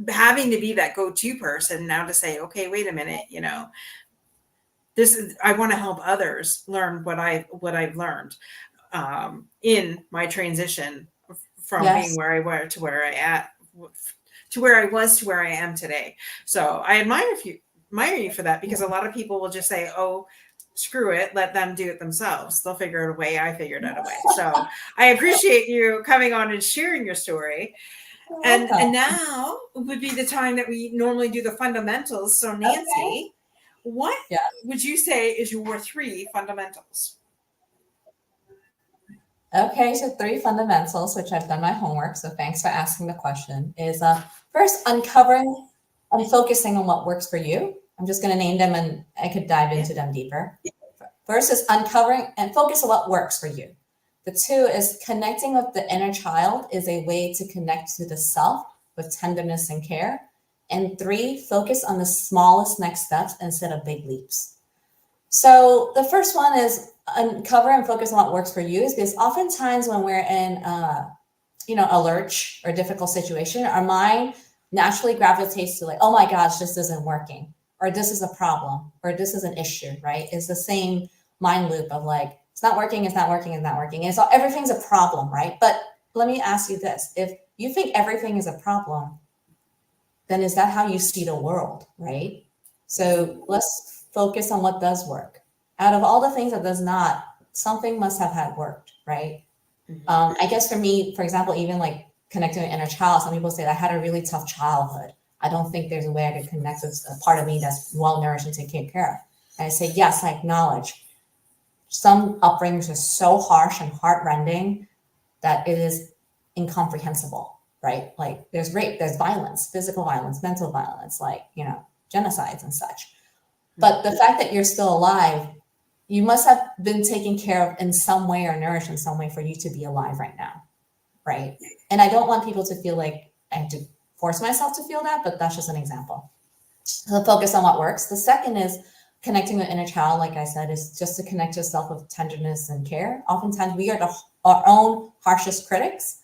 having to be that go-to person now to say, okay, wait a minute, I want to help others learn what I've learned in my transition from being where I were to where I was to where I am today. So I admire you for that, because a lot of people will just say, oh, screw it, let them do it themselves. They'll figure out a way. I figured out a way. So I appreciate you coming on and sharing your story. And now would be the time that we normally do the fundamentals. So Nancy, what would you say is your 3 fundamentals? Okay, so 3 fundamentals, which I've done my homework, so thanks for asking the question, is first, uncovering and focusing on what works for you. I'm just going to name them and I could dive into them deeper. First is uncovering and focus on what works for you. The 2 is connecting with the inner child is a way to connect to the self with tenderness and care. And 3, focus on the smallest next steps instead of big leaps. So the first one is uncover and focus on what works for you, is because oftentimes when we're in a lurch or difficult situation, our mind naturally gravitates to like, oh my gosh, this isn't working, or this is a problem, or this is an issue, right? It's the same mind loop of like, it's not working, it's not working, it's not working. And so everything's a problem, right? But let me ask you this. If you think everything is a problem, then is that how you see the world, right? So let's focus on what does work. Out of all the things that does not, something must have had worked, right? Mm-hmm. I guess for me, for example, even like connecting with inner child, some people say that I had a really tough childhood. I don't think there's a way I could connect with a part of me that's well-nourished and taken care of. And I say, yes, I acknowledge some upbringings are so harsh and heart-rending that it is incomprehensible, right? Like there's rape, there's violence, physical violence, mental violence, like, genocides and such. But the fact that you're still alive, you must have been taken care of in some way or nourished in some way for you to be alive right now, right? And I don't want people to feel like I have to force myself to feel that, but that's just an example. So focus on what works. The second is connecting with inner child, like I said, is just to connect yourself with tenderness and care. Oftentimes we are our own harshest critics.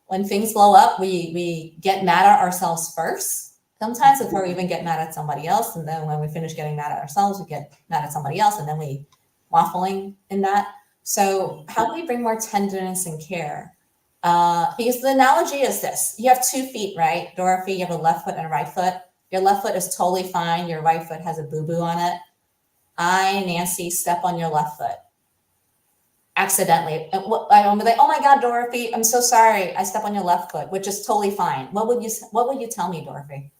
When things blow up, we get mad at ourselves first. Sometimes before we even get mad at somebody else. And then when we finish getting mad at ourselves, we get mad at somebody else. And then we waffling in that. So how do we bring more tenderness and care? Because the analogy is this: you have 2 feet, right? Dorothy, you have a left foot and a right foot. Your left foot is totally fine. Your right foot has a boo-boo on it. I, Nancy, step on your left foot accidentally. And I'm like, oh my God, Dorothy, I'm so sorry. I step on your left foot, which is totally fine. What would you tell me, Dorothy?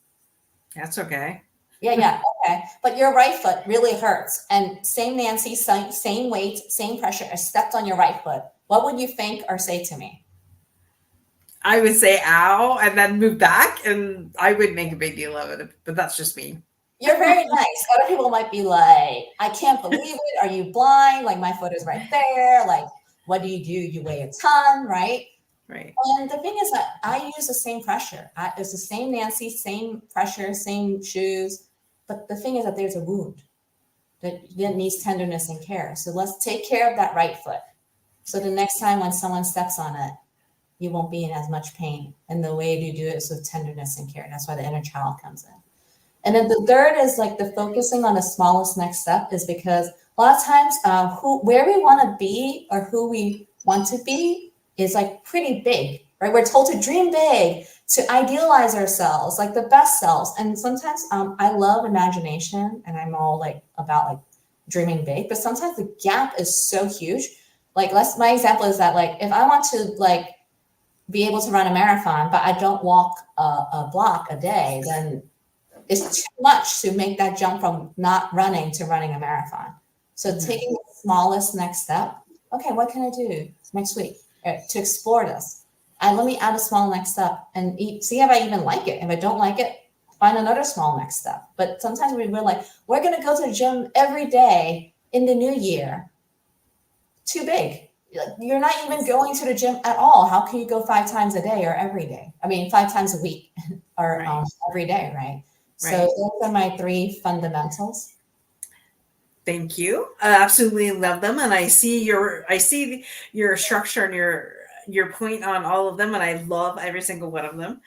That's okay. Yeah, okay. But your right foot really hurts. And same Nancy, same weight, same pressure. I stepped on your right foot. What would you think or say to me? I would say ow and then move back, and I would make a big deal of it, but that's just me. You're very nice. Other people might be like, I can't believe it. Are you blind? Like, my foot is right there. Like, what do? You weigh a ton, right? Right. And the thing is that I use the same pressure. It's the same Nancy, same pressure, same shoes. But the thing is that there's a wound that needs tenderness and care. So let's take care of that right foot. So the next time when someone steps on it, you won't be in as much pain. And the way you do it is with tenderness and care. That's why the inner child comes in. And then the third is like the focusing on the smallest next step, is because a lot of times where we want to be or who we want to be is like pretty big, right? We're told to dream big, to idealize ourselves, like the best selves. And sometimes I love imagination, and I'm all like about like dreaming big, but sometimes the gap is so huge. Like my example is that, like, if I want to like be able to run a marathon, but I don't walk a block a day, then it's too much to make that jump from not running to running a marathon. So taking the smallest next step. Okay, what can I do next week to explore this? And let me add a small next step and see if I even like it. If I don't like it, find another small next step. But sometimes we're like, we're going to go to the gym every day in the new year. Too big. You're not even going to the gym at all. How can you go 5 times a day or every day? I mean, 5 times a week or every day, right? So those are my 3 fundamentals. Thank you. I absolutely love them, and I see your structure and your point on all of them, and I love every single one of them.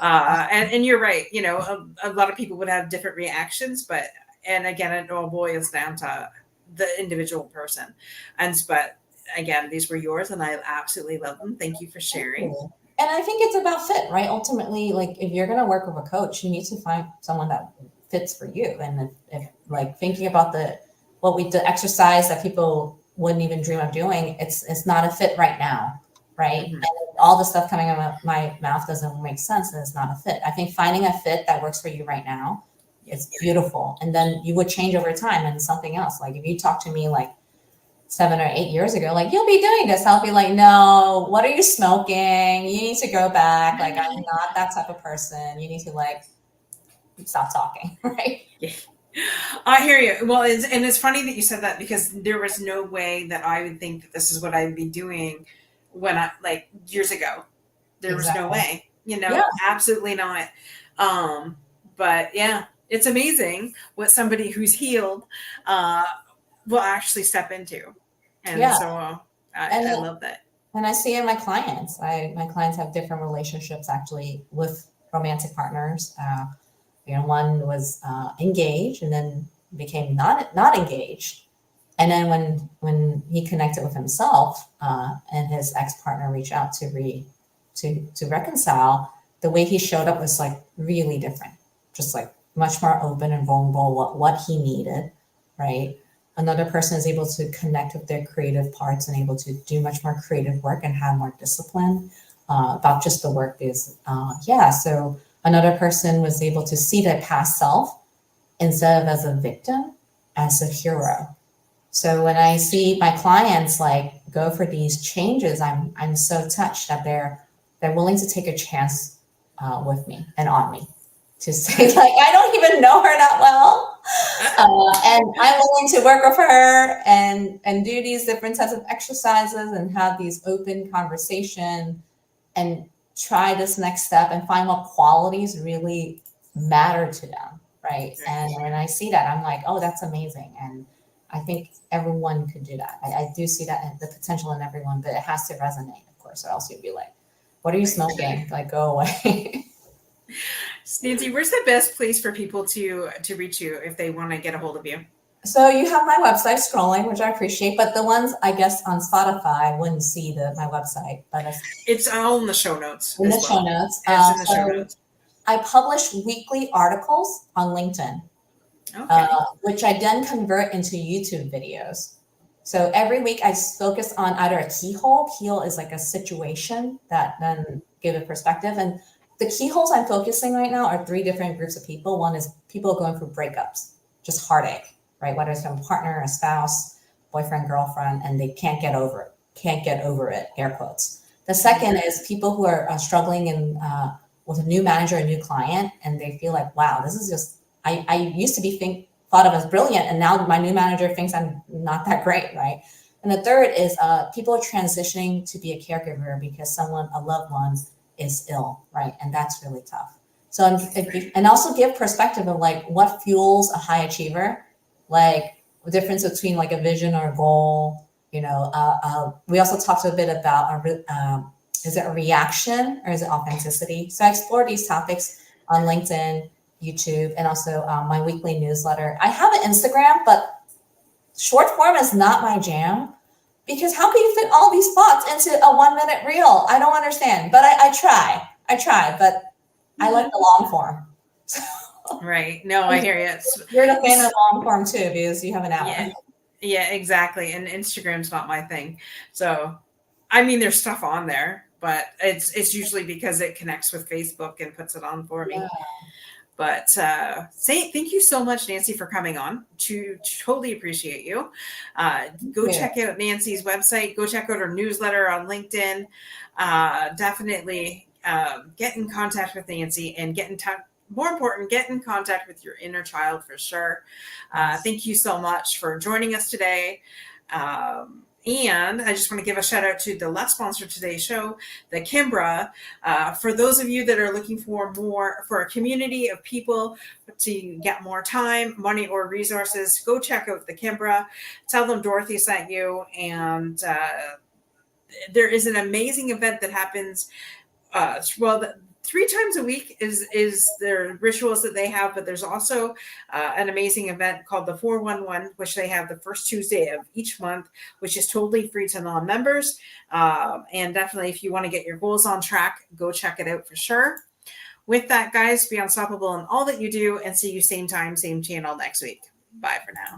And you're right. You know, a lot of people would have different reactions, and again, it all boils down to the individual person. But again, these were yours, and I absolutely love them. Thank you for sharing. And I think it's about fit, right? Ultimately, like, if you're going to work with a coach, you need to find someone that fits for you. And if like thinking about the exercise that people wouldn't even dream of doing, it's not a fit right now, right? Mm-hmm. And all the stuff coming out of my mouth doesn't make sense, and it's not a fit. I think finding a fit that works for you right now is beautiful. And then you would change over time into something else. Like, if you talk to me like 7 or 8 years ago, like, you'll be doing this, I'll be like, no, what are you smoking? You need to go back. Like, I'm not that type of person. You need to like stop talking, right? Yeah. I hear you. Well, it's funny that you said that, because there was no way that I would think that this is what I would be doing when I, like, years ago. There was no way, absolutely not. But yeah, it's amazing what somebody who's healed will actually step into. And so I love that. And I see in my clients, my clients have different relationships actually with romantic partners. One was engaged and then became not engaged. And then when he connected with himself and his ex-partner reached out to reconcile, the way he showed up was like really different, just like much more open and vulnerable, what he needed, right? Another person is able to connect with their creative parts and able to do much more creative work and have more discipline about just the work is, so another person was able to see their past self instead of as a victim, as a hero. So when I see my clients like go for these changes, I'm so touched that they're willing to take a chance with me and on me, to say, like, I don't even know her that well, and I'm willing to work with her and do these different types of exercises and have these open conversation and try this next step and find what qualities really matter to them, right? And when I see that, I'm like, oh, that's amazing. And I think everyone could do that. I do see that, the potential in everyone, but it has to resonate, of course, or else you'd be like, what are you smoking? Like, go away. Nancy, where's the best place for people to reach you if they want to get a hold of you? So you have my website scrolling, which I appreciate, but the ones I guess on Spotify wouldn't see my website, but It's all in the show notes in the as show well. notes. It's in the show So notes. I publish weekly articles on LinkedIn, Okay. which I then convert into YouTube videos. So every week I focus on either a keyhole. Keyhole is like a situation that then give a perspective. And the keyholes I'm focusing right now are three different groups of people. One is people going through breakups, just heartache, right? Whether it's from a partner, a spouse, boyfriend, girlfriend, and they can't get over it, air quotes. The second is people who are struggling with a new manager, a new client, and they feel like, wow, this is just, I used to be thought of as brilliant, and now my new manager thinks I'm not that great, right? And the third is people are transitioning to be a caregiver because a loved one, is ill, right? And that's really tough. So, and also give perspective of like what fuels a high achiever, like the difference between like a vision or a goal. We also talked a bit about is it a reaction or is it authenticity? So I explore these topics on LinkedIn, YouTube, and also my weekly newsletter. I have an Instagram, but short form is not my jam because how can you fit all these thoughts into a 1 minute reel? I don't understand, but I try, but I like the long form. Right. No, I hear you. You're a fan of long form too because you have an hour. Yeah, exactly. And Instagram's not my thing. So, I mean, there's stuff on there, but it's usually because it connects with Facebook and puts it on for me. Yeah. But thank you so much, Nancy, for coming on. To totally appreciate you. Go check out Nancy's website. Go check out her newsletter on LinkedIn. Definitely get in contact with Nancy and get in touch. More important, get in contact with your inner child for sure. Thank you so much for joining us today. And I just want to give a shout out to the last sponsor of today's show, the Kimbra. For those of you that are looking for a community of people to get more time, money, or resources, go check out the Kimbra. Tell them Dorothy sent you. And there is an amazing event that happens. 3 times a week is their rituals that they have, but there's also an amazing event called the 411, which they have the first Tuesday of each month, which is totally free to non-members. And definitely, if you want to get your goals on track, go check it out for sure. With that, guys, be unstoppable in all that you do, and see you same time, same channel next week. Bye for now.